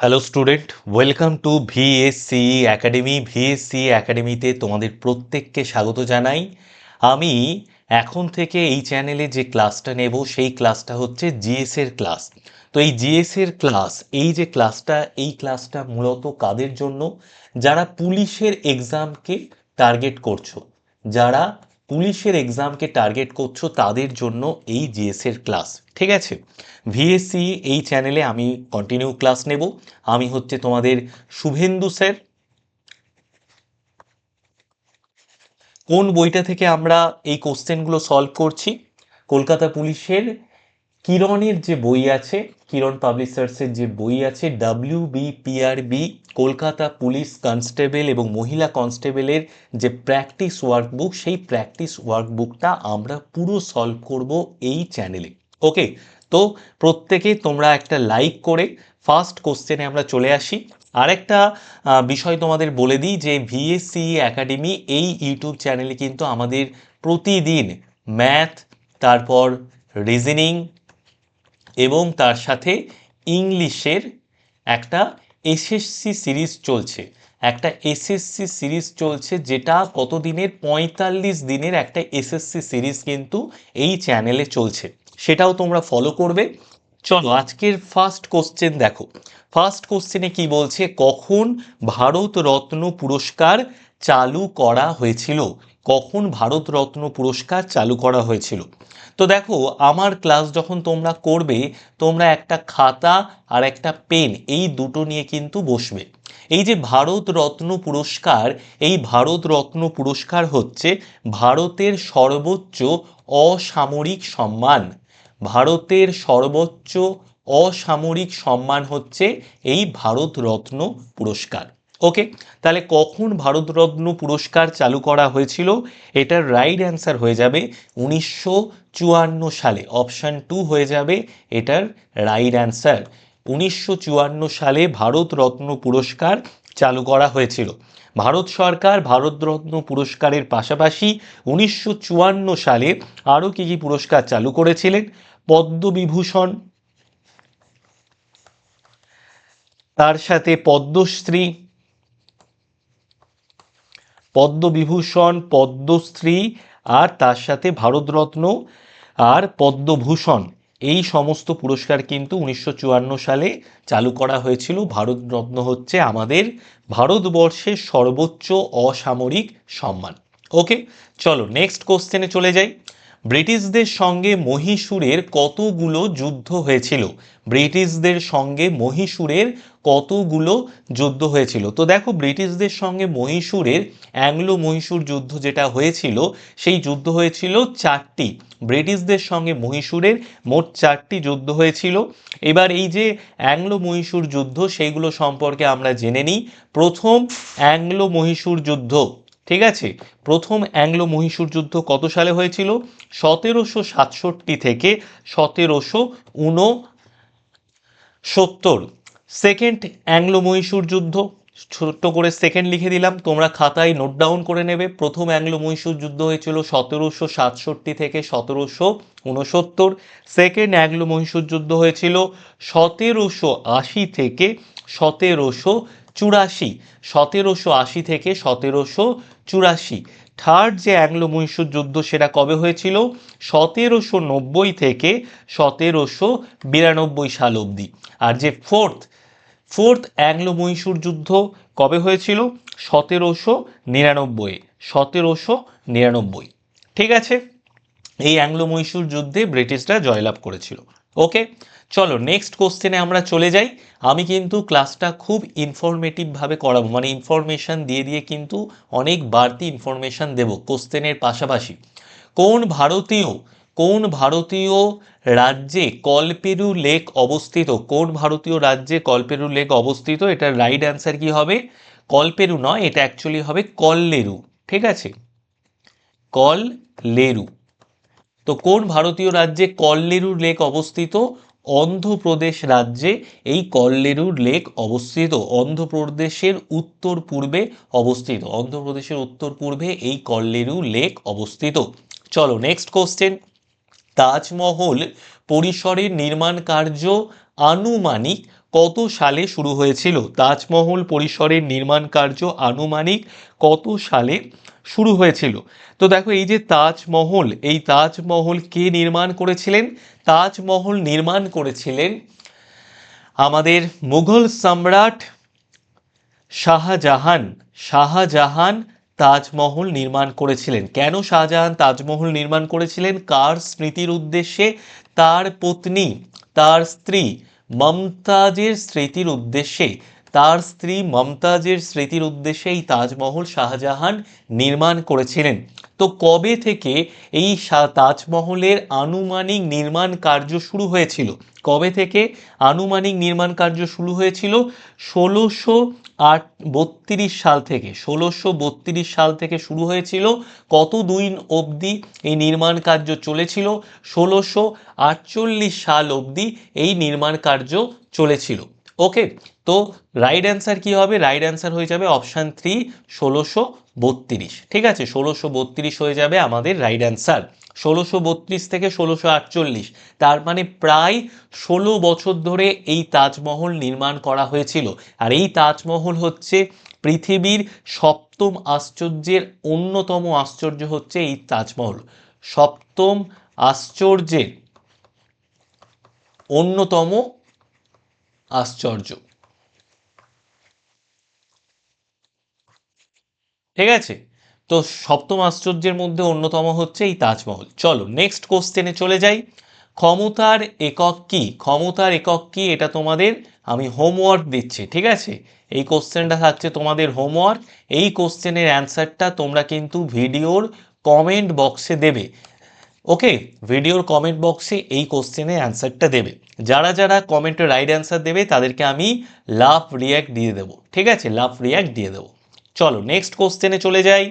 Hello student, welcome to VSC academy. VSC একাডেমিতে তোমাদের প্রত্যেককে স্বাগত জানাই। আমি এখন থেকে এই চ্যানেলে যে ক্লাসটা নেব সেই ক্লাসটা হচ্ছে জিএস এর ক্লাস। তো এই জিএস এর ক্লাস, এই ক্লাসটা মূলত কাদের জন্য? যারা পুলিশের এক্সামকে টার্গেট করছো, যারা পুলিশের এক্সামকে টার্গেট করছো তাদের জন্য এই জিএস এর ক্লাস। ঠিক আছে, ভিএসসি এই চ্যানেলে আমি কন্টিনিউ ক্লাস নেব। আমি হচ্ছে তোমাদের শুভেন্দু স্যার। কোন বইটা থেকে আমরা এই কোশ্চেনগুলো সলভ করছি? কলকাতা পুলিশের কিরণের যে বই আছে, কিরণ পাবলিশার্সের যে বই আছে, WBPRB কলকাতা পুলিশ কনস্টেবল এবং মহিলা কনস্টেবলের যে প্র্যাকটিস ওয়ার্কবুক, সেই প্র্যাকটিস ওয়ার্কবুকটা আমরা পুরো সলভ করব এই চ্যানেলে। ওকে, তো প্রত্যেকে তোমরা একটা লাইক করে ফার্স্ট কোশ্চেনে আমরা চলে আসি। আরেকটা বিষয় তোমাদের বলে দিই যে ভিএসসি একাডেমি এই ইউটিউব চ্যানেলে কিন্তু আমাদের প্রতিদিন ম্যাথ, তারপর রিজনিং এবং তার সাথে ইংলিশের একটা এসএসসি সিরিজ চলছে। যেটা কত দিনের, 45 দিনের একটা এসএসসি সিরিজ কিন্তু এই চ্যানেলে চলছে, সেটাও তোমরা ফলো করবে। চলো আজকের ফার্স্ট কোশ্চেন দেখো। ফার্স্ট কোশ্চেনে কি বলছে, কখন ভারত রত্ন পুরস্কার চালু করা হয়েছিল? কখন ভারত রত্ন পুরস্কার চালু করা হয়েছিল? তো দেখো, আমার ক্লাস যখন তোমরা করবে, তোমরা একটা খাতা আর একটা পেন এই দুটো নিয়ে কিন্তু বসবে। এই যে ভারত রত্ন পুরস্কার, এই ভারত রত্ন পুরস্কার হচ্ছে ভারতের সর্বোচ্চ অসামরিক সম্মান। ভারতের সর্বোচ্চ অসামরিক সম্মান হচ্ছে এই ভারত রত্ন পুরস্কার। ওকে, তাহলে কখন ভারতরত্ন পুরস্কার চালু করা হয়েছিল? এটার রাইট অ্যান্সার হয়ে যাবে 1954 সালে। অপশান 2 হয়ে যাবে এটার রাইট অ্যান্সার। 1954 সালে ভারতরত্ন পুরস্কার চালু করা হয়েছিল। ভারত সরকার ভারতরত্ন পুরস্কারের পাশাপাশি 1954 সালে আরও কী কী পুরস্কার চালু করেছিলেন? পদ্মবিভূষণ, তার সাথে পদ্মশ্রী, পদ্মবিভূষণ, পদ্মশ্রী, আর তার সাথে ভারতরত্ন আর পদ্মভূষণ, এই সমস্ত পুরস্কার কিন্তু 1954 সালে চালু করা হয়েছিল। ভারতরত্ন হচ্ছে আমাদের ভারতবর্ষের সর্বোচ্চ অসামরিক সম্মান। ওকে, চলো নেক্সট কোশ্চেনে চলে যাই। ব্রিটিশদের সঙ্গে মহীশূরের কতগুলো যুদ্ধ হয়েছিল? ব্রিটিশদের সঙ্গে মহীশূরের কতগুলো যুদ্ধ হয়েছিল? তো দেখো, ব্রিটিশদের সঙ্গে মহীশূরের অ্যাংলো মহীশূর যুদ্ধ যেটা হয়েছিল, সেই যুদ্ধ হয়েছিল 4টি। ব্রিটিশদের সঙ্গে মহীশূরের মোট 4টি যুদ্ধ হয়েছিল। এবার এই যে অ্যাংলো মহীশূর যুদ্ধ, সেইগুলো সম্পর্কে আমরা জেনে নিই। প্রথম অ্যাংলো মহীশূর যুদ্ধ, ঠিক আছে, প্রথম অ্যাংলো মহীশূর যুদ্ধ কত সালে হয়েছিল? 1767 থেকে 1769। সেকেন্ড অ্যাংলো মহীশূর যুদ্ধ, ছোট্ট করে সেকেন্ড লিখে দিলাম, তোমরা খাতায় নোট ডাউন করে নেবে। প্রথম অ্যাংলো মহীশূর যুদ্ধ হয়েছিল 1767 থেকে 1769। সেকেন্ড অ্যাংলো মহীশূর যুদ্ধ হয়েছিল 1780 থেকে 1784। 1780 থেকে 1784। থার্ড যে অ্যাংলো মহীশূর যুদ্ধ, সেটা কবে হয়েছিল? 1790 থেকে 1792 সাল অবধি। আর যে ফোর্থ অ্যাংলো মহীশূর যুদ্ধ কবে হয়েছিল? 1799। 1799, ঠিক আছে। এই অ্যাংলো মহীশূর যুদ্ধে ব্রিটিশরা জয়লাভ করেছিল। ওকে, চলো নেক্সট কোশ্চেনে আমরা চলে যাই। আমি কিন্তু ক্লাসটা খুব ইনফরমেটিভভাবে করাবো, মানে ইনফরমেশান দিয়ে দিয়ে কিন্তু অনেক বাড়তি ইনফরমেশান দেব কোশ্চেনের পাশাপাশি। কোন ভারতীয় রাজ্যে কল্পেরু লেক অবস্থিত? কোন ভারতীয় রাজ্যে কল্পেরু লেক অবস্থিত? এটার রাইট অ্যান্সার কি হবে? কল্পেরু নয়, এটা অ্যাকচুয়ালি হবে কল্লেরু। ঠিক আছে, কল্লেরু। তো কোন ভারতীয় রাজ্যে কল্লেরু লেক অবস্থিত? অন্ধ্রপ্রদেশ রাজ্যে এই কল্লেরু লেক অবস্থিত। অন্ধ্রপ্রদেশের উত্তর পূর্বে অবস্থিত। অন্ধ্রপ্রদেশের উত্তর পূর্বে এই কল্লেরু লেক অবস্থিত। চলো নেক্সট কোশ্চেন। তাজমহল পরিসরের নির্মাণ কার্য আনুমানিক কত সালে শুরু হয়েছিল? তাজমহল পরিসরের নির্মাণ কার্য আনুমানিক কত সালে শুরু হয়েছিল? তো দেখো এই যে তাজমহল, এই তাজমহল কে নির্মাণ করেছিলেন? তাজমহল নির্মাণ করেছিলেন আমাদের মুঘল সম্রাট শাহজাহান। শাহজাহান তাজমহল নির্মাণ করেছিলেন। কেন শাহজাহান তাজমহল নির্মাণ করেছিলেন? কার স্মৃতির উদ্দেশ্যে? তার পত্নী, তার স্ত্রী মমতাজের স্মৃতির উদ্দেশ্যে। তার স্ত্রী মমতাজের স্মৃতির উদ্দেশ্যে এই তাজমহল শাহজাহান নির্মাণ করেছিলেন। তো কবে থেকে এই তাজমহলের আনুমানিক নির্মাণ কার্য শুরু হয়েছিল? কবে থেকে আনুমানিক নির্মাণ কার্য শুরু হয়েছিল? 1632 সাল থেকে। 1632 সাল থেকে শুরু হয়েছিল। কত দিন অবধি এই নির্মাণ কার্য চলেছিল? 1648 সাল অবধি এই নির্মাণ কার্য চলেছিল। ওকে, তো রাইট অ্যান্সার কি হবে? রাইট অ্যান্সার হয়ে যাবে অপশান 3, 1632। ঠিক আছে, 1632 হয়ে যাবে আমাদের রাইট অ্যান্সার। 1632 থেকে 1648, তার মানে প্রায় 16 বছর ধরে এই তাজমহল নির্মাণ করা হয়েছিল। আর এই তাজমহল হচ্ছে পৃথিবীর সপ্তম আশ্চর্যের অন্যতম আশ্চর্য হচ্ছে এই তাজমহল। সপ্তম আশ্চর্যের অন্যতম আশ্চর্য। ঠিক আছে, তো সপ্তম আশ্চর্যের মধ্যে অন্যতম হচ্ছে এই তাজমহল। চলো নেক্সট কোশ্চেনে চলে যাই। ক্ষমতার একক কি? ক্ষমতার একক কি? এটা তোমাদের আমি হোমওয়ার্ক দিচ্ছি। ঠিক আছে, এই কোশ্চেনটা থাকছে তোমাদের হোমওয়ার্ক। এই কোশ্চেনের অ্যান্সারটা তোমরা কিন্তু ভিডিওর কমেন্ট বক্সে দেবে। ওকে, ভিডিওর কমেন্ট বক্সে এই কোশ্চেনের অ্যান্সারটা দেবে। যারা যারা কমেন্টে রাইট অ্যান্সার দেবে তাদেরকে আমি লাভ রিয়্যাক্ট দিয়ে দেবো। ঠিক আছে, লাভ রিয়্যাক্ট দিয়ে দেবো। চলো নেক্সট কোশ্চেনে চলে যাই।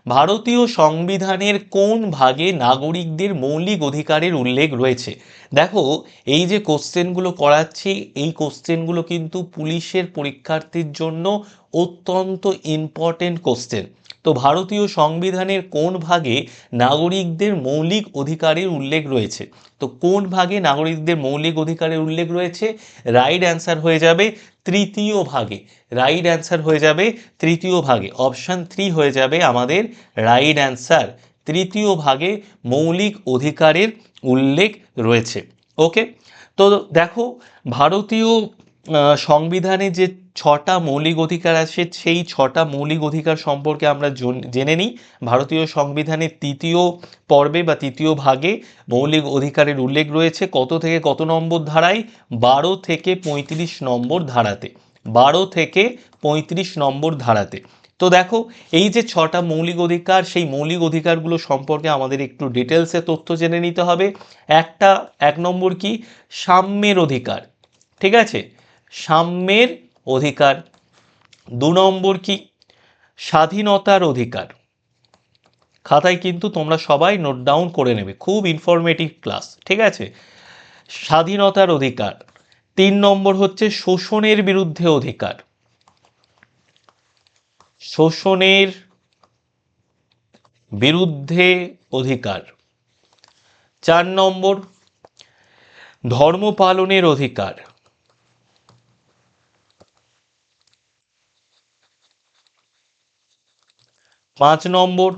ভারতীয় সংবিধানের কোন ভাগে নাগরিকদের মৌলিক অধিকারের উল্লেখ রয়েছে? দেখো এই যে কোশ্চেনগুলো করাচ্ছি, এই কোশ্চেনগুলো কিন্তু পুলিশের পরীক্ষার্থীর জন্য অত্যন্ত ইম্পর্টেন্ট কোশ্চেন। তো ভারতীয় সংবিধানের কোন ভাগে নাগরিকদের মৌলিক অধিকারের উল্লেখ রয়েছে? তো কোন ভাগে নাগরিকদের মৌলিক অধিকারের উল্লেখ রয়েছে? রাইট অ্যান্সার হয়ে যাবে তৃতীয় ভাগে। রাইট অ্যান্সার হয়ে যাবে তৃতীয় ভাগে। অপশান 3 হয়ে যাবে আমাদের রাইট অ্যান্সার। তৃতীয় ভাগে মৌলিক অধিকারের উল্লেখ রয়েছে। ওকে, তো দেখো ভারতীয় সংবিধানে যে 6টা মৌলিক অধিকার আছে, সেই 6টা মৌলিক অধিকার সম্পর্কে আমরা জেনে নিই। ভারতীয় সংবিধানের তৃতীয় পর্বে বা তৃতীয় ভাগে মৌলিক অধিকারের উল্লেখ রয়েছে কত থেকে কত নম্বর ধারায়? 12 থেকে 35 নম্বর ধারাতে। 12 থেকে 35 নম্বর ধারাতে। তো দেখো এই যে 6টা মৌলিক অধিকার, সেই মৌলিক অধিকারগুলো সম্পর্কে আমাদের একটু ডিটেলসে তথ্য জেনে নিতে হবে। এক নম্বর কি? সাম্যের অধিকার। ঠিক আছে, সাম্যের অধিকার। 2 নম্বর কি? স্বাধীনতার অধিকার। খাতায় কিন্তু তোমরা সবাই নোট ডাউন করে নেবে, খুব ইনফরমেটিভ ক্লাস। ঠিক আছে, স্বাধীনতার অধিকার। 3 নম্বর হচ্ছে শোষণের বিরুদ্ধে অধিকার। শোষণের বিরুদ্ধে অধিকার। 4 নম্বর ধর্ম পালনের অধিকার। 5 নম্বর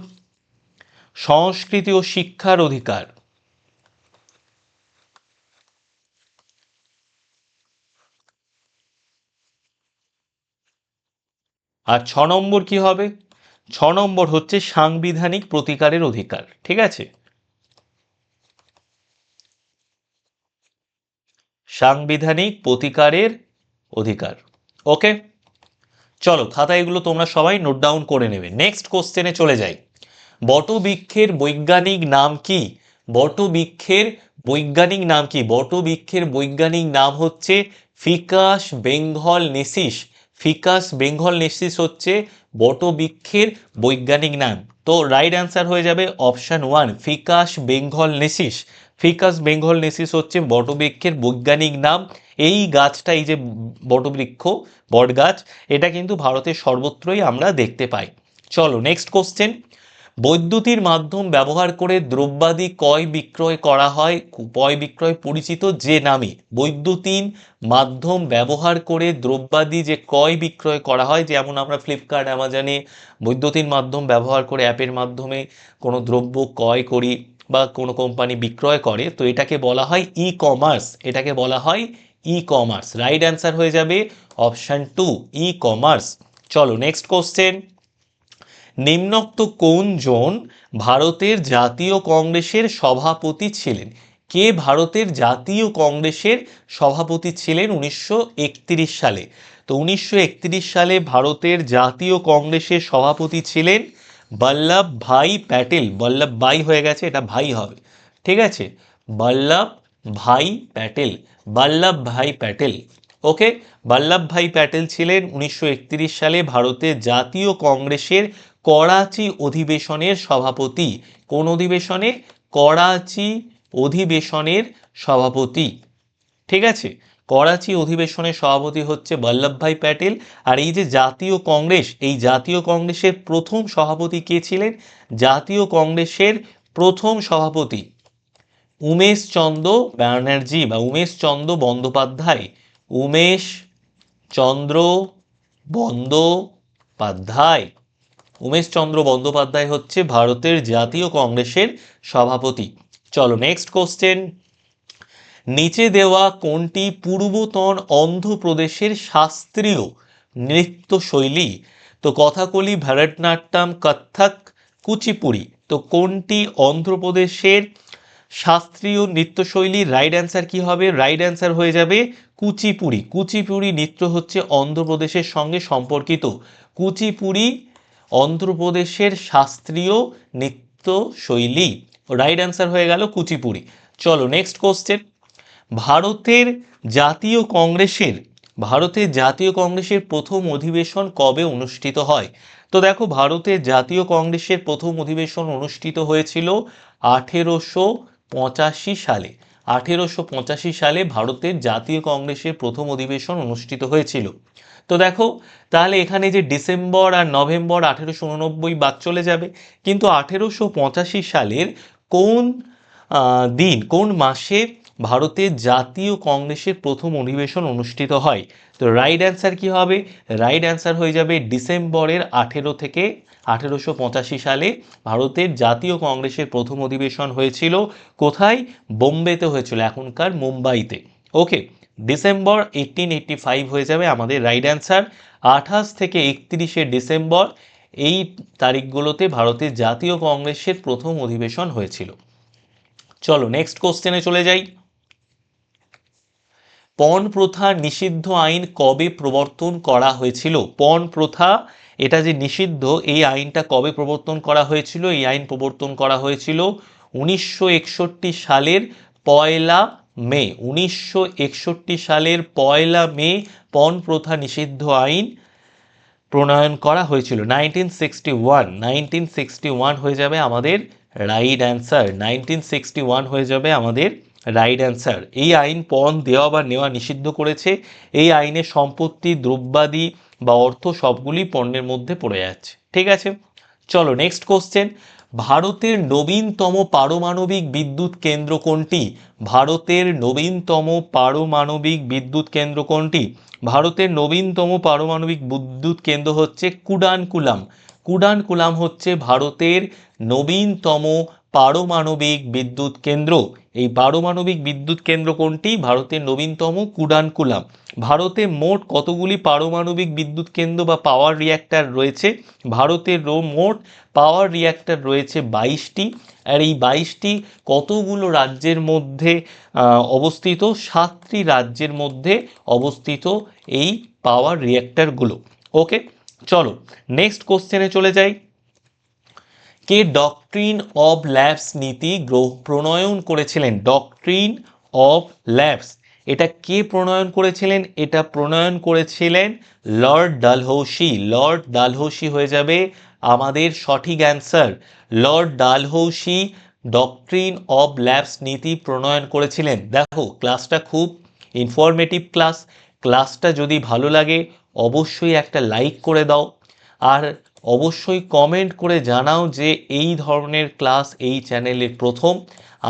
সংস্কৃতি ও শিক্ষার অধিকার। আর 6 নম্বর কি হবে? 6 নম্বর হচ্ছে সাংবিধানিক প্রতিকারের অধিকার। ঠিক আছে, সাংবিধানিক প্রতিকারের অধিকার। ওকে, চলো খাতায় এগুলো তোমরা সবাই নোট ডাউন করে নেবে। নেক্সট কোশ্চেনে চলে যাই। বটবৃক্ষের বৈজ্ঞানিক নাম কি? বটবৃক্ষের বৈজ্ঞানিক নাম কি? বটবৃক্ষের বৈজ্ঞানিক নাম হচ্ছে ফিকাস benghalensis. Ficus benghalensis হচ্ছে বটবৃক্ষের বৈজ্ঞানিক নাম। তো রাইট অ্যান্সার হয়ে যাবে option 1, ficus benghalensis. Ficus benghalensis হচ্ছে বটবৃক্ষের বৈজ্ঞানিক নাম। এই গাছটা, এই যে বটবৃক্ষ, বট গাছ, এটা কিন্তু ভারতের সর্বত্রই আমরা দেখতে পাই। চলো নেক্সট কোশ্চেন। বৈদ্যুতিন মাধ্যম ব্যবহার করে দ্রব্যাদি ক্রয় বিক্রয় করা হয়, ক্রয় বিক্রয় পরিচিত যে নামে। বৈদ্যুতিন মাধ্যম ব্যবহার করে দ্রব্যাদি যে ক্রয় বিক্রয় করা হয়, যেমন আমরা ফ্লিপকার্ট অ্যামাজনে বৈদ্যুতিন মাধ্যম ব্যবহার করে অ্যাপের মাধ্যমে কোনো দ্রব্য ক্রয় করি বা কোনো কোম্পানি বিক্রয় করে, তো এটাকে বলা হয় ই কমার্স। এটাকে বলা হয় ই কমার্স। রাইট অ্যান্সার হয়ে যাবে অপশন 2, ই কমার্স। চলো নেক্সট কোশ্চেন। নিম্নোক্ত কোনজন ভারতের জাতীয় কংগ্রেসের সভাপতি ছিলেন? কে ভারতের জাতীয় কংগ্রেসের সভাপতি ছিলেন 1931 সালে? তো 1931 সালে ভারতের জাতীয় কংগ্রেসের সভাপতি ছিলেন বল্লভ ভাই প্যাটেল। বল্লভ ভাই হয়ে গেছে, এটা ভাই হবে, ঠিক আছে? বল্লভ ভাই প্যাটেল, বল্লভ ভাই প্যাটেল। ওকে, বল্লভ ভাই প্যাটেল ছিলেন 1931 সালে ভারতের জাতীয় কংগ্রেসের করাচি অধিবেশনের সভাপতি। কোন অধিবেশনে? করাচি অধিবেশনের সভাপতি, ঠিক আছে? করাচি অধিবেশনের সভাপতি হচ্ছে বল্লভভাই প্যাটেল। আর এই যে জাতীয় কংগ্রেস, এই জাতীয় কংগ্রেসের প্রথম সভাপতি কে ছিলেন? জাতীয় কংগ্রেসের প্রথম সভাপতি উমেশ চন্দ্র ব্যানার্জি বা উমেশ চন্দ্র বন্দ্যোপাধ্যায়। উমেশ চন্দ্র বন্দ্যোপাধ্যায়। উমেশ চন্দ্র বন্দ্যোপাধ্যায় হচ্ছে ভারতের জাতীয় কংগ্রেসের সভাপতি। চলো নেক্সট কোশ্চেন। নিচে দেওয়া কোনটি পূর্বতন অন্ধ্রপ্রদেশের শাস্ত্রীয় নৃত্যশৈলী? তো কথাকলি, ভরতনাট্যম, কত্থক, কুচিপুড়ি। তো কোনটি অন্ধ্রপ্রদেশের শাস্ত্রীয় নৃত্যশৈলী? রাইট অ্যান্সার কি হবে? রাইট অ্যান্সার হয়ে যাবে কুচিপুড়ি। কুচিপুড়ি নৃত্য হচ্ছে অন্ধ্রপ্রদেশের সঙ্গে সম্পর্কিত। কুচিপুড়ি অন্ধ্রপ্রদেশের শাস্ত্রীয় নৃত্যশৈলী। রাইট অ্যান্সার হয়ে গেল কুচিপুড়ি। চলো নেক্সট কোশ্চেন। ভারতের জাতীয় কংগ্রেসের ভারতের জাতীয় কংগ্রেসের প্রথম অধিবেশন কবে অনুষ্ঠিত হয়? তো দেখো, ভারতের জাতীয় কংগ্রেসের প্রথম অধিবেশন অনুষ্ঠিত হয়েছিল 1885 সালে। 1885 সালে ভারতের জাতীয় কংগ্রেসের প্রথম অধিবেশন অনুষ্ঠিত হয়েছিল। তো দেখো, তাহলে এখানে যে ডিসেম্বর আর নভেম্বর 1889 বাদ চলে যাবে, কিন্তু 1885 সালের কোন দিন, কোন মাসে ভারতের জাতীয় কংগ্রেসের প্রথম অধিবেশন অনুষ্ঠিত হয়? তো রাইট অ্যান্সার কি হবে? রাইট অ্যান্সার হয়ে যাবে ডিসেম্বরের 18 থেকে 1885 সালে ভারতের জাতীয় কংগ্রেসের প্রথম অধিবেশন হয়েছিল। কোথায়? বোম্বেতে হয়েছিল, এখনকার মুম্বাইতে। ওকে, ডিসেম্বর 1885 হয়ে যাবে আমাদের রাইট অ্যান্সার। 28 থেকে 31শে ডিসেম্বর এই তারিখগুলোতে ভারতের জাতীয় কংগ্রেসের প্রথম অধিবেশন হয়েছিল। চলো নেক্সট কোশ্চেনে চলে যাই। পণ প্রথা নিষিদ্ধ আইন কবে প্রবর্তন করা হয়েছিল? পণ প্রথা, এটা যে নিষিদ্ধ, এই আইনটা কবে প্রবর্তন করা হয়েছিল? এই আইন প্রবর্তন করা হয়েছিল 1961 সালের 1 মে। 1961 সালের 1 মে পণ প্রথা নিষিদ্ধ আইন প্রণয়ন করা হয়েছিল। 1961 হয়ে যাবে আমাদের রাইট অ্যান্সার। 1961 হয়ে যাবে আমাদের রাইট অ্যান্সার। এই আইন পণ দেওয়া বা নেওয়া নিষিদ্ধ করেছে। এই আইনের সম্পত্তি, দ্রব্যাদি বা অর্থ সবগুলি পণ্যের মধ্যে পড়ে যাচ্ছে, ঠিক আছে? চলো নেক্সট কোশ্চেন। ভারতের নবীনতম পারমাণবিক বিদ্যুৎ কেন্দ্র কোনটি? ভারতের নবীনতম পারমাণবিক বিদ্যুৎ কেন্দ্র কোনটি? ভারতের নবীনতম পারমাণবিক বিদ্যুৎ কেন্দ্র হচ্ছে কুডানকুলাম। কুডানকুলাম হচ্ছে ভারতের নবীনতম পারমাণবিক বিদ্যুৎ কেন্দ্র। এই পারমাণবিক বিদ্যুৎ কেন্দ্র কোনটি? ভারতের নবীনতম কুডানকুলাম। ভারতে মোট কতগুলি পারমাণবিক বিদ্যুৎ কেন্দ্র বা পাওয়ার রিঅ্যাক্টর রয়েছে? ভারতের মোট পাওয়ার রিঅ্যাক্টর রয়েছে 22টি। আর এই 22টি কতগুলো রাজ্যের মধ্যে অবস্থিত? 7টি রাজ্যের মধ্যে অবস্থিত এই পাওয়ার রিঅ্যাক্টরগুলো। ওকে, চলো নেক্সট কোশ্চেনে চলে যাই। কে ডক্ট্রিন অফ ল্যাবস নীতি প্রণয়ন করেছিলেন? ডক্ট্রিন অফ ল্যাবস, এটা কে প্রণয়ন করেছিলেন? এটা প্রণয়ন করেছিলেন লর্ড ডালহৌসি। লর্ড ডালহৌসি হয়ে যাবে আমাদের সঠিক answer. Lord Dalhousie doctrine of labs নীতি প্রণয়ন করেছিলেন। দেখো, ক্লাসটা খুব ইনফরমেটিভ ক্লাস। ক্লাসটা যদি ভালো লাগে অবশ্যই একটা লাইক করে দাও। আর অবশ্যই কমেন্ট করে জানাও যে এই ধরনের ক্লাস এই চ্যানেলে প্রথম।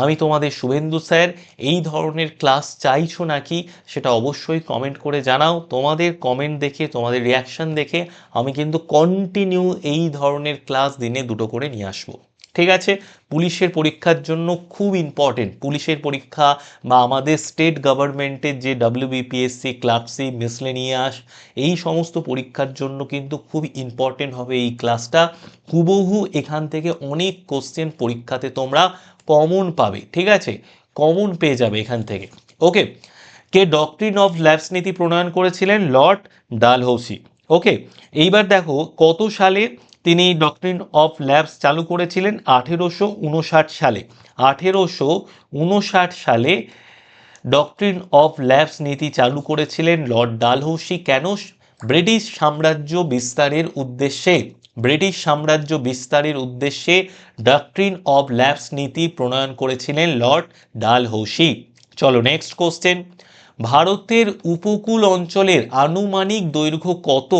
আমি তোমাদের শুভেন্দু স্যার, এই ধরনের ক্লাস চাইছো নাকি সেটা অবশ্যই কমেন্ট করে জানাও। তোমাদের কমেন্ট দেখে, তোমাদের রিয়াকশন দেখে আমি কিন্তু কন্টিনিউ এই ধরনের ক্লাস দিনে 2টো করে নিয়ে আসবো। ঠিক আছে? পুলিশের পরীক্ষার জন্য খুব ইম্পর্টেন্ট, পুলিশের পরীক্ষা বা আমাদের স্টেট গভর্নমেন্টের যে WBPSC, ক্লার্কশি, মিসলেনিয়াস, এই সমস্ত পরীক্ষার জন্য কিন্তু খুব ইম্পর্টেন্ট হবে এই ক্লাসটা। হুবহু এখান থেকে অনেক কোশ্চেন পরীক্ষাতে তোমরা কমন পাবে। ঠিক আছে? কমন পেয়ে যাবে এখান থেকে। ওকে, কে ডক্ট্রিন অফ ল্যাবস নীতি প্রণয়ন করেছিলেন? লর্ড ডালহৌসি। ওকে, এইবার দেখো কত সালে তিনি ডক্ট্রিন অফ ল্যাবস চালু করেছিলেন? 1859 সালে। 1859 সালে ডক্ট্রিন অফ ল্যাবস নীতি চালু করেছিলেন লর্ড ডালহৌসি। কেন? ব্রিটিশ সাম্রাজ্য বিস্তারের উদ্দেশ্যে। ব্রিটিশ সাম্রাজ্য বিস্তারের উদ্দেশ্যে ডক্ট্রিন অফ ল্যাবস নীতি প্রণয়ন করেছিলেন লর্ড ডালহৌসি। চলো নেক্সট কোশ্চেন। ভারতের উপকূল অঞ্চলের আনুমানিক দৈর্ঘ্য কত?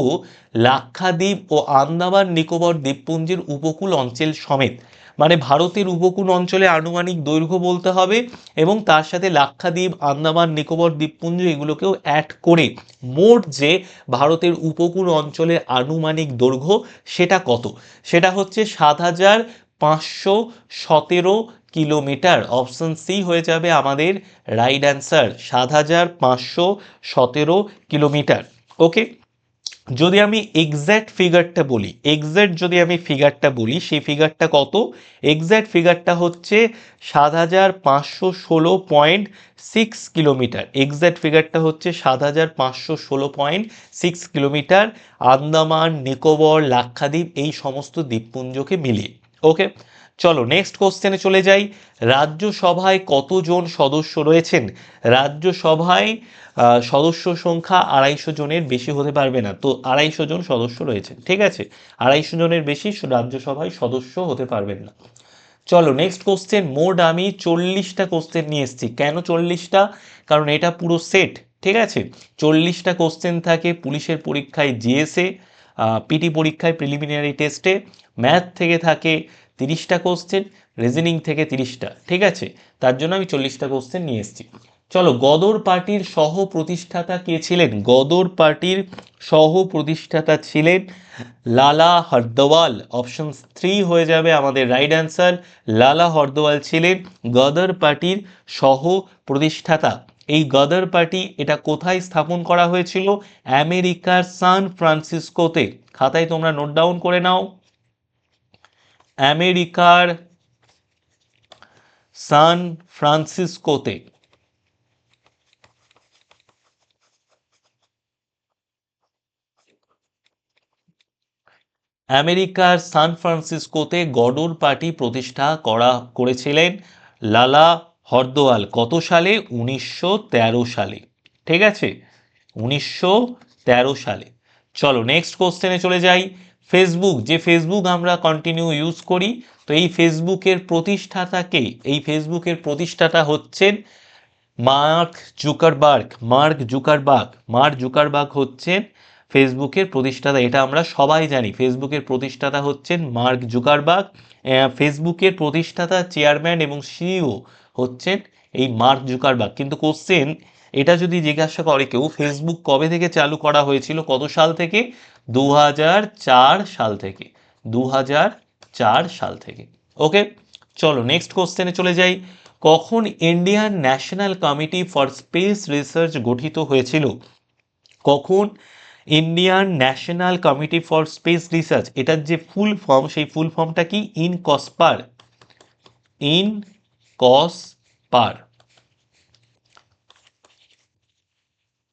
লাক্ষাদ্বীপ ও আন্দামান নিকোবর দ্বীপপুঞ্জের উপকূল অঞ্চল সমেত। মানে ভারতের উপকূল অঞ্চলে আনুমানিক দৈর্ঘ্য বলতে হবে এবং তার সাথে লাক্ষাদ্বীপ, আন্দামান নিকোবর দ্বীপপুঞ্জ এগুলোকেও অ্যাড করে মোট যে ভারতের উপকূল অঞ্চলের আনুমানিক দৈর্ঘ্য সেটা কত? সেটা হচ্ছে 7517 কিলোমিটার। অপশন সি হয়ে যাবে আমাদের রাইট অ্যান্সার, 7517 কিলোমিটার। ওকে, যদি আমি এক্স্যাক্ট ফিগারটা বলি, সেই ফিগারটা কত? এক্স্যাক্ট ফিগারটা হচ্ছে 7516.6 কিলোমিটার। এক্স্যাক্ট ফিগারটা হচ্ছে 7516.6 কিলোমিটার, আন্দামান, নিকোবর, লাক্ষাদ্বীপ এই সমস্ত দ্বীপপুঞ্জকে মিলিয়ে। ওকে, চলো নেক্সট কোশ্চেনে চলে যাই। রাজ্যসভায় কতজন সদস্য রয়েছেন? রাজ্যসভায় সদস্য সংখ্যা 250 জনের বেশি হতে পারবে না। তো 250 জন সদস্য রয়েছে। ঠিক আছে? 250 জনের বেশি রাজ্যসভায় সদস্য হতে পারবেন না। চলো নেক্সট কোশ্চেন। মোট আমি 40টা কোশ্চেন নিয়ে এসেছি। কেন 40টা? কারণ এটা পুরো সেট। ঠিক আছে? 40টা কোশ্চেন থাকে পুলিশের পরীক্ষায়, জিএসএ, পিটি পরীক্ষায় প্রিলিমিনারি টেস্টে, ম্যাথ থেকে থাকে 30টা কোশ্চেন, রিজনিং থেকে 30টা। ঠিক আছে? তার জন্য আমি 40টা কোশ্চেন নিয়ে এসেছি। চলো, গদর পার্টির সহ প্রতিষ্ঠাতা কে ছিলেন? গদর পার্টির সহ প্রতিষ্ঠাতা ছিলেন লালা হরদওয়াল। অপশন 3 হয়ে যাবে আমাদের রাইট অ্যান্সার। লালা হরদওয়াল ছিলেন গদর পার্টির সহ প্রতিষ্ঠাতা। এই গদর পার্টি এটা কোথায় স্থাপন করা হয়েছিল? আমেরিকার সান ফ্রান্সিসকোতে। খাতায় তোমরা নোট ডাউন করে নাও। আমেরিকার সান ফ্রান্সিসকোতে। আমেরিকার সান ফ্রান্সিসকোতে গদর পার্টি প্রতিষ্ঠা করেছিলেন লালা হরদওয়াল। কত সালে? 1913 সালে। ঠিক আছে? 1913 সালে। চলো নেক্সট কোশ্চেনে চলে যাই। ফেসবুক, যে ফেসবুক আমরা কন্টিনিউ ইউজ করি, তো এই ফেসবুকের প্রতিষ্ঠাতা কে? এই ফেসবুকের প্রতিষ্ঠাতা হচ্ছেন মার্ক জুকারবার্গ। মার্ক জুকারবার্গ হচ্ছেন ফেসবুকের প্রতিষ্ঠাতা। এটা আমরা সবাই জানি, ফেসবুকের প্রতিষ্ঠাতা হচ্ছেন মার্ক জুকারবার্গ। ফেসবুকের প্রতিষ্ঠাতা, চেয়ারম্যান এবং সিইও হচ্ছেন এই মার্ক জুকারবার্গ। কিন্তু কোশ্চেন এটা যদি জিজ্ঞাসা করে কেউ, ফেসবুক কবে থেকে চালু করা হয়েছিল, কত সাল থেকে? 2004 সাল থেকে। 2004 সাল থেকে। ওকে, চলো নেক্সট কোশ্চেনে চলে যাই। কখন Indian National Committee for Space Research গঠিত হয়েছিল? কখন Indian National Committee for Space Research, এটার যে ফুল ফর্ম, সেই ফুল ফর্মটা কি? INCOSPAR. INCOSPAR.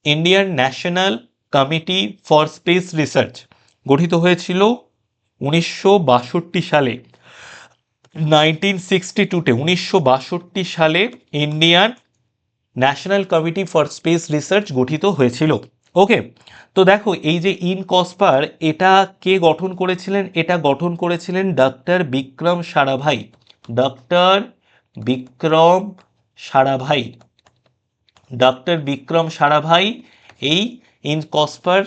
Indian National Committee for Space Research গঠিত হয়েছিল 1962 সালে। 1962-তে, 1962 সালে Indian National Committee for Space Research গঠিত হয়েছিল। ওকে, তো দেখো এই যে ইনকসপার, এটা কে গঠন করেছিলেন? এটা গঠন করেছিলেন doctor Vikram Sarabhai. Doctor Vikram Sarabhai. Doctor Vikram Sarabhai এই ইনকস্পার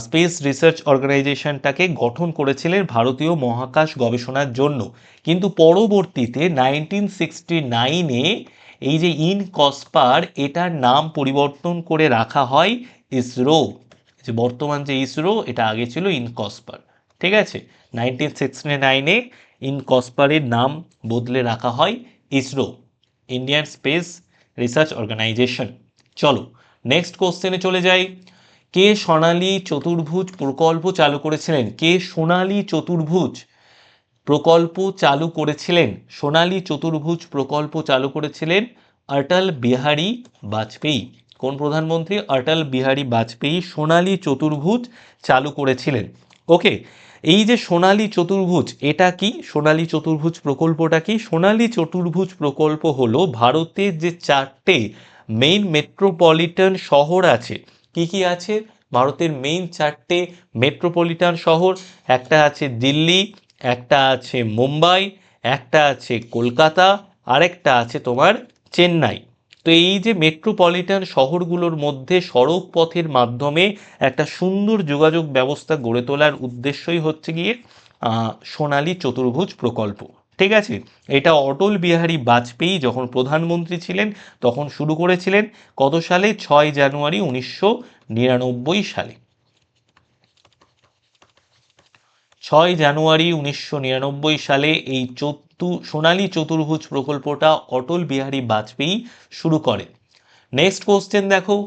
স্পেস রিসার্চ অর্গানাইজেশনটাকে গঠন করেছিলেন ভারতীয় মহাকাশ গবেষণার জন্য। কিন্তু পরবর্তীতে 1969-এ এই যে ইনকস্পার এটার নাম পরিবর্তন করে রাখা হয় ইসরো। যে বর্তমান যে ইসরো, এটা আগে ছিল ইনকস্পার। ঠিক আছে, 1969-এ ইনকস্পারের নাম বদলে রাখা হয় ISRO, Indian space research organisation. চলো নেক্সট কোশ্চেনে চলে যাই। কে সোনালী চতুর্ভুজ প্রকল্প চালু করেছিলেন? কে সোনালী চতুর্ভুজ প্রকল্প চালু করেছিলেন? সোনালী চতুর্ভুজ প্রকল্প চালু করেছিলেন অটল বিহারী বাজপেয়ী। কোন প্রধানমন্ত্রী? অটল বিহারী বাজপেয়ী সোনালী চতুর্ভুজ চালু করেছিলেন। ওকে, এই যে সোনালী চতুর্ভুজ, এটা কি? সোনালী চতুর্ভুজ প্রকল্পটা কি? সোনালী চতুর্ভুজ প্রকল্প হলো ভারতের যে 4টে মেইন মেট্রোপলিটন শহর আছে। কি কি আছে? ভারতের মেইন 4টে মেট্রোপলিটন শহর, একটা আছে দিল্লি, একটা আছে মুম্বাই, একটা আছে কলকাতা, আরেকটা আছে তোমার চেন্নাই। তো এই যে মেট্রোপলিটন শহরগুলোর মধ্যে সড়ক পথের মাধ্যমে একটা সুন্দর যোগাযোগ ব্যবস্থা গড়ে তোলার উদ্দেশ্যই হচ্ছে গিয়ে সোনালী চতুর্ভুজ প্রকল্প। ঠিক আছে, এটা অটল বিহারী বাজপেয়ী যখন প্রধানমন্ত্রী ছিলেন তখন শুরু করেছিলেন। কত সালে? 6 জানুয়ারি 1999 সালে। 6 জানুয়ারি 1999 সালে এই সোনালী চতুর্ভুজ প্রকল্পটা অটল বিহারী বাজপেয়ী শুরু করেন। নেক্সট কোশ্চেন দেখো,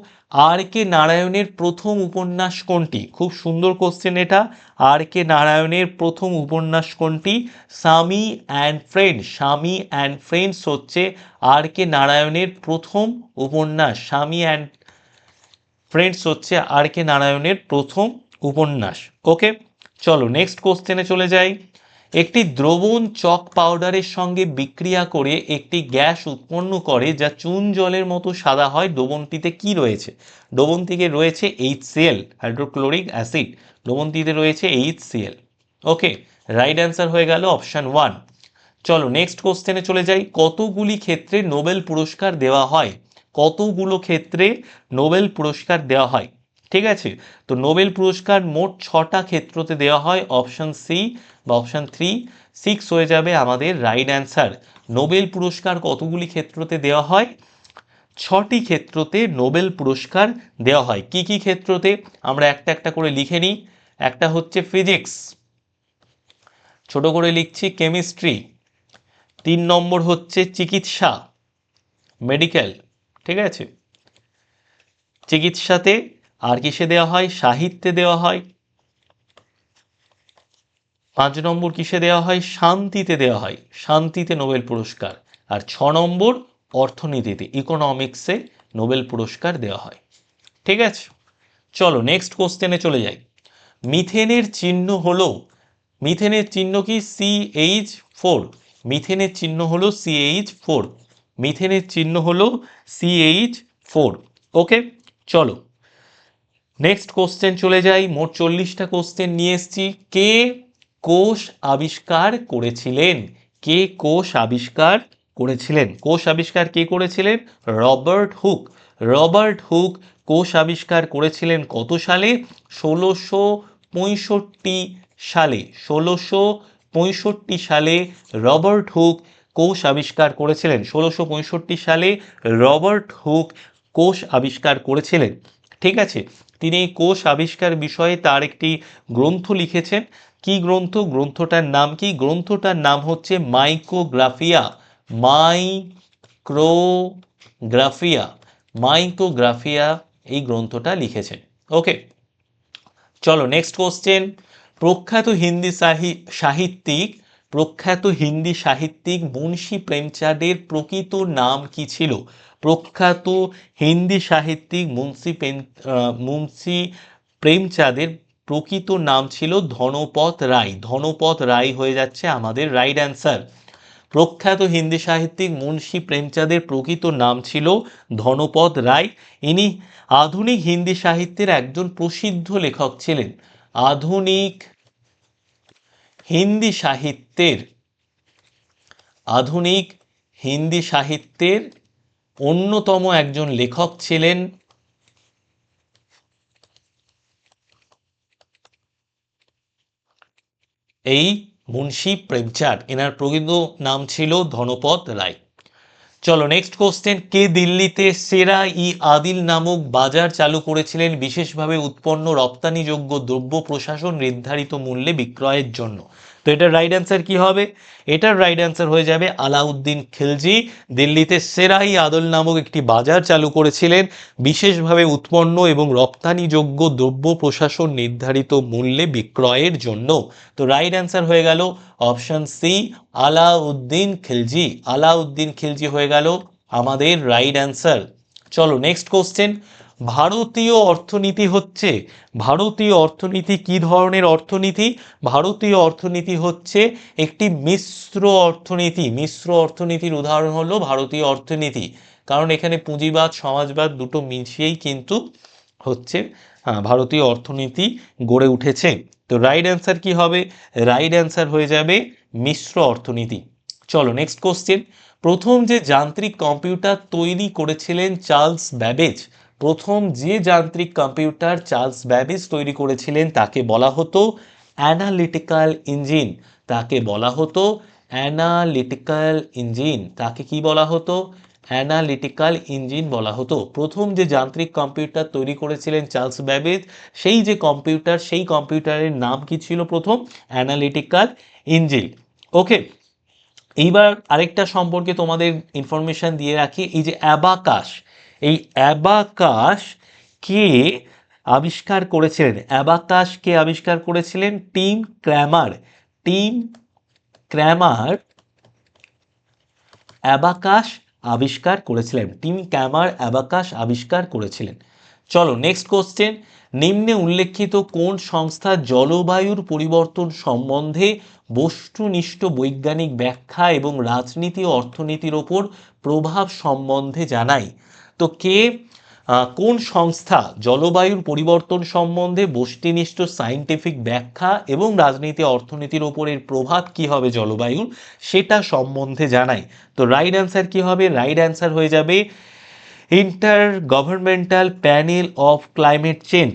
আর কে নারায়ণের প্রথম উপন্যাস কোনটি? খুব সুন্দর কোশ্চেন এটা। আর কে নারায়ণের প্রথম উপন্যাস কোনটি? স্বামী অ্যান্ড ফ্রেন্ডস। স্বামী অ্যান্ড ফ্রেন্ডস হচ্ছে আর কে নারায়ণের প্রথম উপন্যাস। স্বামী অ্যান্ড ফ্রেন্ডস হচ্ছে আর কে নারায়ণের প্রথম উপন্যাস। ওকে, চলো নেক্সট কোশ্চেনে চলে যাই। একটি দ্রবণ চক পাউডারের সঙ্গে বিক্রিয়া করে একটি গ্যাস উৎপন্ন করে যা চুন জলের মতো সাদা হয়। দ্রবণটিতে কি রয়েছে? দ্রবণটিতে রয়েছে HCl, হাইড্রোক্লোরিক অ্যাসিড। দ্রবণটিতে রয়েছে HCl। ওকে, রাইট অ্যান্সার হয়ে গেল অপশান 1। চলো নেক্সট কোশ্চেনে চলে যাই। কতগুলি ক্ষেত্রে নোবেল পুরস্কার দেওয়া হয়? কতগুলো ক্ষেত্রে নোবেল পুরস্কার দেওয়া হয়? ঠিক আছে, তো নোবেল পুরস্কার মোট 6টা ক্ষেত্রতে দেওয়া হয়। অপশন সি বা অপশন 3, 6 হয়ে যাবে আমাদের রাইট অ্যান্সার। নোবেল পুরস্কার কতগুলি ক্ষেত্রতে দেওয়া হয়? 6টি ক্ষেত্রতে নোবেল পুরস্কার দেওয়া হয়। কি কি ক্ষেত্রতে? আমরা একটা একটা করে লিখে নিই। একটা হচ্ছে ফিজিক্স, ছোট করে লিখছি কেমিস্ট্রি। 3 নম্বর হচ্ছে চিকিৎসা, মেডিকেল। ঠিক আছে, চিকিৎসাতে। আর কিসে দেওয়া হয়? সাহিত্যে দেওয়া হয়। 5 নম্বর কিসে দেওয়া হয়? শান্তিতে দেওয়া হয়, শান্তিতে নোবেল পুরস্কার। আর 6 নম্বর অর্থনীতিতে, ইকোনমিক্সে নোবেল পুরস্কার দেওয়া হয়। ঠিক আছে, চলো নেক্সট কোশ্চেনে চলে যাই। মিথেনের চিহ্ন হলো, মিথেনের চিহ্ন কি? CH4। মিথেনের চিহ্ন হলো CH4। মিথেনের চিহ্ন হলো CH4। ওকে, চলো নেক্সট কোশ্চেন চলে যাই। মোট 40টা কোশ্চেন নিয়ে এসেছি। কে কোষ আবিষ্কার করেছিলেন? কে কোষ আবিষ্কার করেছিলেন? কোষ আবিষ্কার কে করেছিলেন? Robert Hooke. রবার্ট হুক কোষ আবিষ্কার করেছিলেন কত সালে? 1665 সালে। 1665 সালে রবার্ট হুক কোষ আবিষ্কার করেছিলেন। 1665 সালে রবার্ট হুক কোষ আবিষ্কার করেছিলেন। ঠিক আছে, তিনি এই কোষ আবিষ্কার বিষয়ে তার একটি গ্রন্থ লিখেছেন। কি গ্রন্থ? গ্রন্থটার নাম কি? গ্রন্থটার নাম হচ্ছে মাইক্রোগ্রাফিয়া। মাইক্রোগ্রাফিয়া, মাইক্রোগ্রাফিয়া এই গ্রন্থটা লিখেছেন। ওকে, চলো নেক্সট কোশ্চেন। প্রখ্যাত হিন্দি সাহিত্যিক, প্রখ্যাত হিন্দি সাহিত্যিক মুন্সি প্রেমচাঁদের প্রকৃত নাম কি ছিল? প্রখ্যাত হিন্দি সাহিত্যিক মুন্সি প্রেমচাঁদের প্রকৃত নাম ছিল ধনপত রায়। ধনপত রায় হয়ে যাচ্ছে আমাদের রাইট অ্যান্সার। প্রখ্যাত হিন্দি সাহিত্যিক মুন্সি প্রেমচাঁদের প্রকৃত নাম ছিল ধনপত রায়। ইনি আধুনিক হিন্দি সাহিত্যের একজন প্রসিদ্ধ লেখক ছিলেন। আধুনিক হিন্দি সাহিত্যের, আধুনিক হিন্দি সাহিত্যের অন্যতম একজন লেখক ছিলেন এই মুন্সি প্রেমচাঁদ, এনার প্রকৃত নাম ছিল ধনপদ রায়। চলো নেক্সট কোশ্চেন, কে দিল্লিতে সেরা ই আদিল নামক বাজার চালু করেছিলেন বিশেষভাবে উৎপন্ন রপ্তানিযোগ্য দ্রব্য প্রশাসন নির্ধারিত মূল্যে বিক্রয়ের জন্য? তো এটার রাইট অ্যান্সার কি হবে? এটার রাইট অ্যান্সার হয়ে যাবে আলাউদ্দিন খিলজি দিল্লিতে সেরা ই আদল নামক একটি বাজার চালু করেছিলেন বিশেষভাবে উৎপন্ন এবং রপ্তানিযোগ্য দ্রব্য প্রশাসন নির্ধারিত মূল্যে বিক্রয়ের জন্য। তো রাইট অ্যান্সার হয়ে গেল অপশন সি, আলাউদ্দিন খিলজি। আলাউদ্দিন খিলজি হয়ে গেল আমাদের রাইট অ্যান্সার। চলো নেক্সট কোশ্চেন, ভারতীয় অর্থনীতি হচ্ছে, ভারতীয় অর্থনীতি কি ধরনের অর্থনীতি? ভারতীয় অর্থনীতি হচ্ছে একটি মিশ্র অর্থনীতি। মিশ্র অর্থনীতির উদাহরণ হলো ভারতীয় অর্থনীতি, কারণ এখানে পুঁজিবাদ সমাজবাদ দুটো মিশিয়েই কিন্তু হচ্ছে ভারতীয় অর্থনীতি গড়ে উঠেছে। তো রাইট অ্যান্সার কি হবে? রাইট অ্যান্সার হয়ে যাবে মিশ্র অর্থনীতি। চলো নেক্সট কোশ্চেন, প্রথম যে যান্ত্রিক কম্পিউটার তৈরি করেছিলেন চার্লস ব্যাবেজ, প্রথম যে যান্ত্রিক কম্পিউটার চার্লস ব্যাবেজ তৈরি করেছিলেন তাকে বলা হতো অ্যানালিটিক্যাল ইঞ্জিন। তাকে বলা হতো অ্যানালিটিক্যাল ইঞ্জিন। তাকে কি বলা হতো? অ্যানালিটিক্যাল ইঞ্জিন বলা হতো। প্রথম যে যান্ত্রিক কম্পিউটার তৈরি করেছিলেন চার্লস ব্যাবেজ, সেই যে কম্পিউটার, সেই কম্পিউটারের নাম কি ছিল প্রথম? Analytical engine. ওকে, এইবার আরেকটা সম্পর্কে তোমাদের ইনফরমেশন দিয়ে রাখি, এই যে অ্যাবাকাশ, এই অ্যাবাকাশ কে আবিষ্কার করেছিলেন? অ্যাবাকাশ কে আবিষ্কার করেছিলেন? Team Kramer. Team Kramer Abakash আবিষ্কার করেছিলেন। টিম ক্র্যামার অ্যাবাকাশ আবিষ্কার করেছিলেন। চলো নেক্সট কোশ্চেন, নিম্নে উল্লেখিত কোন সংস্থা জলবায়ুর পরিবর্তন সম্বন্ধে বস্তুনিষ্ঠ বৈজ্ঞানিক ব্যাখ্যা এবং রাজনীতি ও অর্থনীতির ওপর প্রভাব সম্বন্ধে জানায়? তো কোন সংস্থা জলবায়ুর পরিবর্তন সম্বন্ধে বস্তুনিষ্ঠ সায়েন্টিফিক ব্যাখ্যা এবং রাজনীতি অর্থনীতির ওপরের প্রভাব কি হবে জলবায়ুর, সেটা সম্বন্ধে জানায়? তো রাইট অ্যান্সার কি হবে? রাইট অ্যান্সার হয়ে যাবে inter governmental panel of climate change.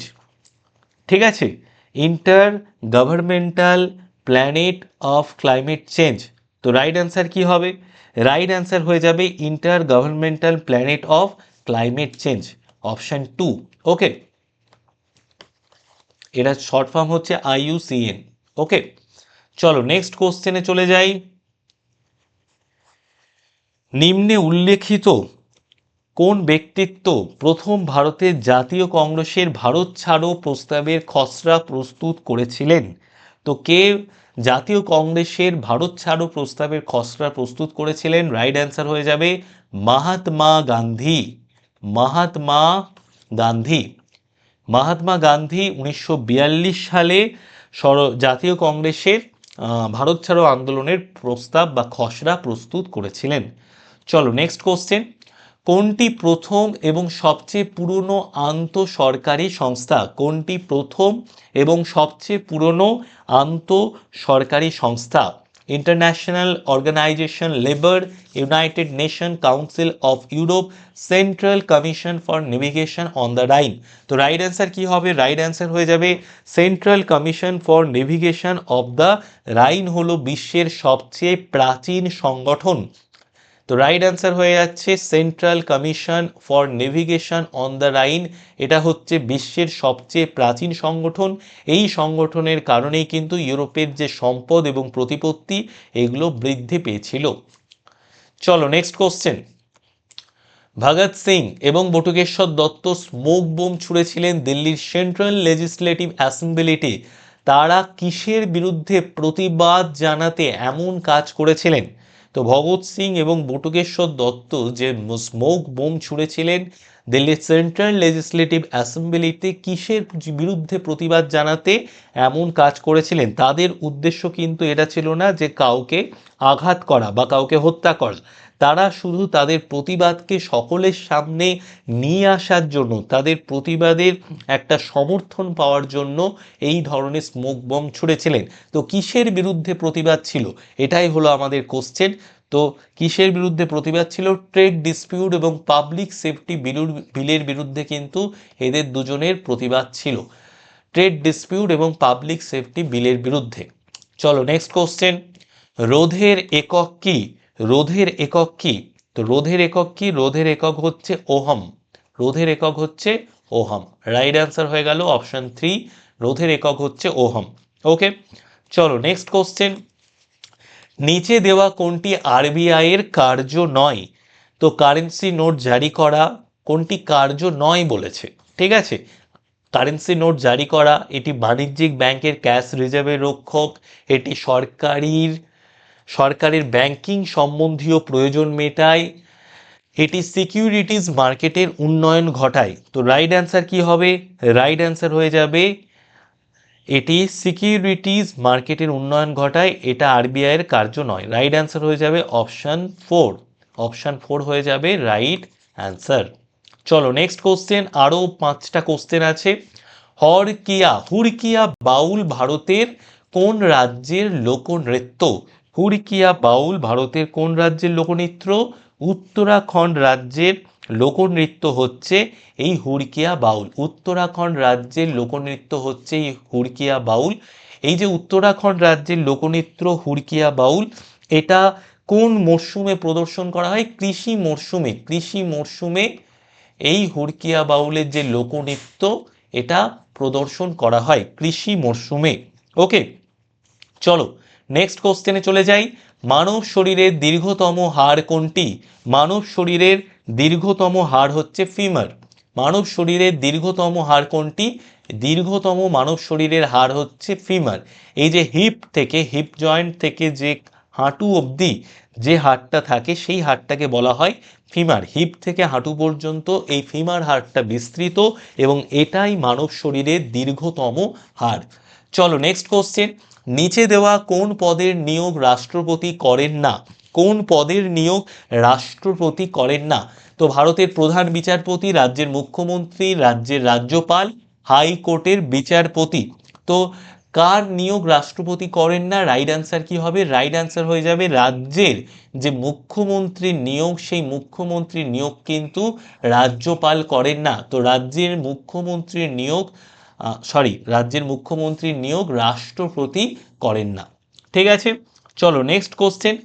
ঠিক আছে, inter governmental planet of climate change. তো রাইট অ্যান্সার কি হবে? রাইট অ্যান্সার হয়ে যাবে inter governmental planet of climate change, option 2। ওকে, এটা শর্ট ফর্ম হচ্ছে IUCN। ওকে, চলো নেক্সট কোশ্চেনে চলে যাই। নিম্নে উল্লেখিত কোন ব্যক্তিত্ব প্রথম ভারতের জাতীয় কংগ্রেসের ভারত ছাড়ো প্রস্তাবের খসড়া প্রস্তুত করেছিলেন? তো কে জাতীয় কংগ্রেসের ভারত ছাড়ো প্রস্তাবের খসড়া প্রস্তুত করেছিলেন? রাইট অ্যান্সার হয়ে যাবে মহাত্মা গান্ধী। মহাত্মা গান্ধী। মহাত্মা গান্ধী 1942 সালে জাতীয় কংগ্রেসের ভারত ছাড়ো আন্দোলনের প্রস্তাব বা খসড়া প্রস্তুত করেছিলেন। চলো নেক্সট কোশ্চেন, কোনটি প্রথম এবং সবচেয়ে পুরনো আন্তঃসরকারি সংস্থা? কোনটি প্রথম এবং সবচেয়ে পুরনো আন্তঃসরকারি সংস্থা? International Organisation Labour, United Nation, Council of Europe, Central Commission for Navigation on the Rhine. তো রাইট অ্যান্সার কি হবে? রাইট অ্যান্সার হয়ে যাবে Central Commission for Navigation of the Rhine হলো বিশ্বের সবচেয়ে প্রাচীন সংগঠন। তো রাইট অ্যান্সার হয়ে যাচ্ছে Central Commission for Navigation on the Rhine. এটা হচ্ছে বিশ্বের সবচেয়ে প্রাচীন সংগঠন। এই সংগঠনের কারণেই কিন্তু ইউরোপের যে সম্পদ এবং প্রতিপত্তি এগুলো বৃদ্ধি পেয়েছিল। চলো নেক্সট কোশ্চেন, ভগৎ সিং এবং বটুকেশ্বর দত্ত স্মোক বোম ছুঁড়েছিলেন দিল্লির সেন্ট্রাল লেজিসলেটিভ অ্যাসেম্বলিতে। তারা কিসের বিরুদ্ধে প্রতিবাদ জানাতে এমন কাজ করেছিলেন? তো ভগৎ সিং এবং বটুকেশ্বর দত্ত যে স্মোক বোম ছুঁড়েছিলেন দিল্লির সেন্ট্রাল লেজিসলেটিভ অ্যাসেম্বলিতে, কিসের বিরুদ্ধে প্রতিবাদ জানাতে এমন কাজ করেছিলেন? তাদের উদ্দেশ্য কিন্তু এটা ছিল না যে কাউকে আঘাত করা বা কাউকে হত্যা করা। তারা শুধু তাদের প্রতিবাদকে সকলের সামনে নিয়ে আসার জন্য, তাদের প্রতিবাদের একটা সমর্থন পাওয়ার জন্য এই ধরনের স্মোক বম ছুঁড়েছিলেন। তো কিসের বিরুদ্ধে প্রতিবাদ ছিল? এটাই হলো আমাদের কোশ্চেন। তো কিসের বিরুদ্ধে প্রতিবাদ ছিল? ট্রেড ডিসপিউট এবং পাবলিক সেফটি বিলের বিরুদ্ধে কিন্তু এদের দুজনের প্রতিবাদ ছিল। ট্রেড ডিসপিউট এবং পাবলিক সেফটি বিলের বিরুদ্ধে। চলো নেক্সট কোশ্চেন, রোধের একক কি? রোধের একক কি? তো রোধের একক কি? রোধের একক হচ্ছে ওহম। রোধের একক হচ্ছে ওহম। রাইট অ্যান্সার হয়ে গেল অপশন 3, রোধের একক হচ্ছে ওহম। ওকে, চলো নেক্সট কোশ্চেন, নিচে দেওয়া কোনটি আরবিআই এর কার্য নয়? তো কারেন্সি নোট জারি করা কোনটি কার্য নয় বলেছে, ঠিক আছে? কারেন্সি নোট জারি করা, এটি বাণিজ্যিক ব্যাংকের ক্যাশ রিজার্ভের রক্ষক, এটি সরকারের ব্যাংকিং সম্বন্ধীয় প্রয়োজন মেটায়, এটি সিকিউরিটিজ মার্কেটের উন্নয়ন ঘটায়। তো রাইট অ্যান্সার কি হবে? রাইট অ্যান্সার হয়ে যাবে এটি সিকিউরিটিজ মার্কেটের উন্নয়ন ঘটায়, এটা আরবিআই এর কার্য নয়। রাইট অ্যান্সার হয়ে যাবে অপশন 4। অপশন 4 হয়ে যাবে রাইট অ্যান্সার। চলো নেক্সট কোশ্চেন, আরও 5টা কোশ্চেন আছে। হুড়কিয়া বাউল ভারতের কোন রাজ্যের লোকনৃত্য? হুড়কিয়া বাউল ভারতের কোন রাজ্যের লোকনৃত্য? উত্তরাখণ্ড রাজ্যের লোকনৃত্য হচ্ছে এই হুড়কিয়া বাউল। উত্তরাখণ্ড রাজ্যের লোকনৃত্য হচ্ছে এই হুড়কিয়া বাউল। এই যে উত্তরাখণ্ড রাজ্যের লোকনৃত্য হুড়কিয়া বাউল, এটা কোন মরশুমে প্রদর্শন করা হয়? কৃষি মরশুমে। কৃষি মরশুমে এই হুড়কিয়া বাউলের যে লোকনৃত্য, এটা প্রদর্শন করা হয় কৃষি মরশুমে। ওকে, চলো নেক্সট কোশ্চেনে চলে যাই। মানব শরীরের দীর্ঘতম হাড় কোনটি? মানব শরীরের দীর্ঘতম হাড় হচ্ছে ফিমার। মানব শরীরের দীর্ঘতম হাড় কোনটি? দীর্ঘতম মানব শরীরের হাড় হচ্ছে ফিমার। এই যে হিপ জয়েন্ট থেকে যে হাঁটু অবধি যে হাড়টা থাকে, সেই হাড়টাকে বলা হয় ফিমার। হিপ থেকে হাঁটু পর্যন্ত এই ফিমার হাড়টা বিস্তৃত এবং এটাই মানব শরীরের দীর্ঘতম হাড়। চলো নেক্সট কোশ্চেন, নিচে দেওয়া কোন পদের নিয়োগ রাষ্ট্রপতি করেন না? কোন পদের নিয়োগ রাষ্ট্রপতি করেন না? তো ভারতের প্রধান বিচারপতি, রাজ্যের মুখ্যমন্ত্রী, রাজ্যের রাজ্যপাল, হাইকোর্টের বিচারপতি। তো কার নিয়োগ রাষ্ট্রপতি করেন না? রাইট অ্যান্সার কি হবে? রাইট অ্যান্সার হয়ে যাবে রাজ্যের যে মুখ্যমন্ত্রীর নিয়োগ, সেই মুখ্যমন্ত্রীর নিয়োগ কিন্তু রাজ্যপাল করেন না। তো রাজ্যের মুখ্যমন্ত্রীর নিয়োগ রাজ্যের মুখ্যমন্ত্রীর নিয়োগ রাষ্ট্রপতি করেন না। ঠিক আছে, চলো নেক্সট কোশ্চেন,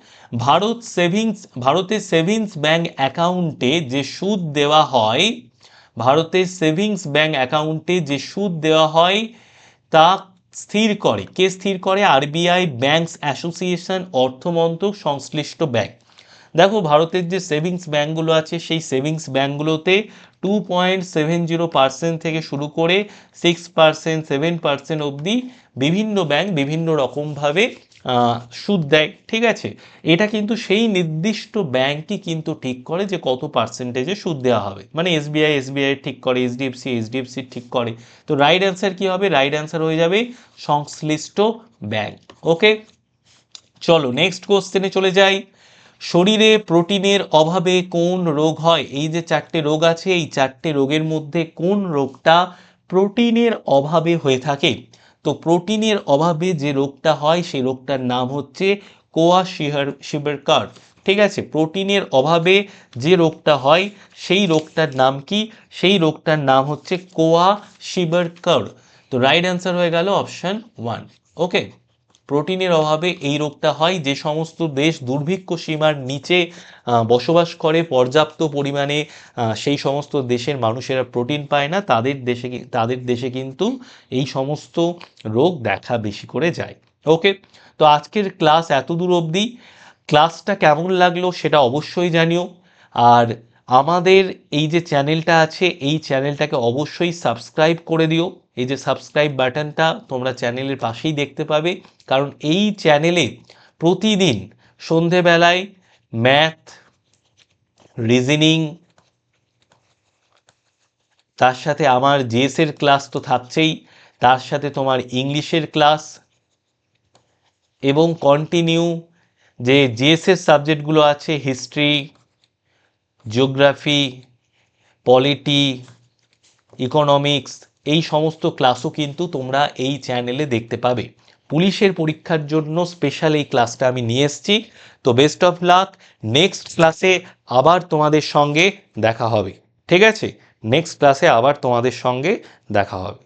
ভারতের সেভিংস ব্যাংক অ্যাকাউন্টে যে সুদ দেওয়া হয়, ভারতের সেভিংস ব্যাংক অ্যাকাউন্টে যে সুদ দেওয়া হয় তা কে স্থির করে? আরবিআই, ব্যাংকস অ্যাসোসিয়েশন, অর্থমন্ত্রক, সংশ্লিষ্ট ব্যাংক। দেখো ভারতের যে সেভিংস ব্যাংকগুলো আছে, সেই সেভিংস ব্যাংকগুলোতে 2.70% থেকে শুরু করে 6%, 7% অবধি বিভিন্ন ব্যাংক বিভিন্ন রকমভাবে সুদ দেয়। ঠিক আছে, এটা কিন্তু সেই নির্দিষ্ট ব্যাংকই কিন্তু ঠিক করে যে কত পার্সেন্টেজে সুদ দেওয়া হবে। মানে এসবিআই ঠিক করে, এইচডিএফসি ঠিক করে। তো রাইট অ্যান্সার কি হবে? রাইট অ্যান্সার হয়ে যাবে সংশ্লিষ্ট ব্যাংক। ওকে, চলো নেক্সট কোশ্চেনে চলে যাই। শরীরে প্রোটিনের অভাবে কোন রোগ হয়? এই যে 4টে রোগ আছে, এই 4টে রোগের মধ্যে কোন রোগটা প্রোটিনের অভাবে হয়ে থাকে? তো প্রোটিনের অভাবে যে রোগটা হয়, সেই রোগটার নাম হচ্ছে কোয়াশিয়াকার। ঠিক আছে, প্রোটিনের অভাবে যে রোগটা হয়, সেই রোগটার নাম কি? সেই রোগটার নাম হচ্ছে কোয়াশিয়াকার। তো রাইট অ্যান্সার হয়ে গেল অপশন 1। ওকে, প্রোটিনের অভাবে এই রোগটা হয়। যে সমস্ত দেশ দুর্ভিক্ষ সীমার নিচে বসবাস করে, পর্যাপ্ত পরিমাণে সেই সমস্ত দেশের মানুষেরা প্রোটিন পায় না, তাদের দেশে কিন্তু এই সমস্ত রোগ দেখা বেশি করে যায়। ওকে, তো আজকের ক্লাস এত দূর অবধি। ক্লাসটা কেমন লাগলো সেটা অবশ্যই জানিও। আর আমাদের এই যে চ্যানেলটা আছে, এই চ্যানেলটাকে অবশ্যই সাবস্ক্রাইব করে দিও। এই যে সাবস্ক্রাইব বাটনটা তোমরা চ্যানেলের পাশেই দেখতে পাবে, কারণ এই চ্যানেলে প্রতিদিন সন্ধেবেলায় ম্যাথ, রিজনিং, তার সাথে আমার জিএসের ক্লাস তো থাকছেই, তার সাথে তোমার ইংলিশের ক্লাস এবং কন্টিনিউ যে জিএসের সাবজেক্টগুলো আছে, হিস্ট্রি, জিওগ্রাফি, পলিটি, ইকোনমিক্স, এই সমস্ত ক্লাসও কিন্তু তোমরা এই চ্যানেলে দেখতে পাবে। পুলিশের পরীক্ষার জন্য স্পেশাল এই ক্লাসটা আমি নিয়ে এসেছি। তো বেস্ট অফ লাক, নেক্সট ক্লাসে আবার তোমাদের সঙ্গে দেখা হবে। ঠিক আছে, নেক্সট ক্লাসে আবার তোমাদের সঙ্গে দেখা হবে।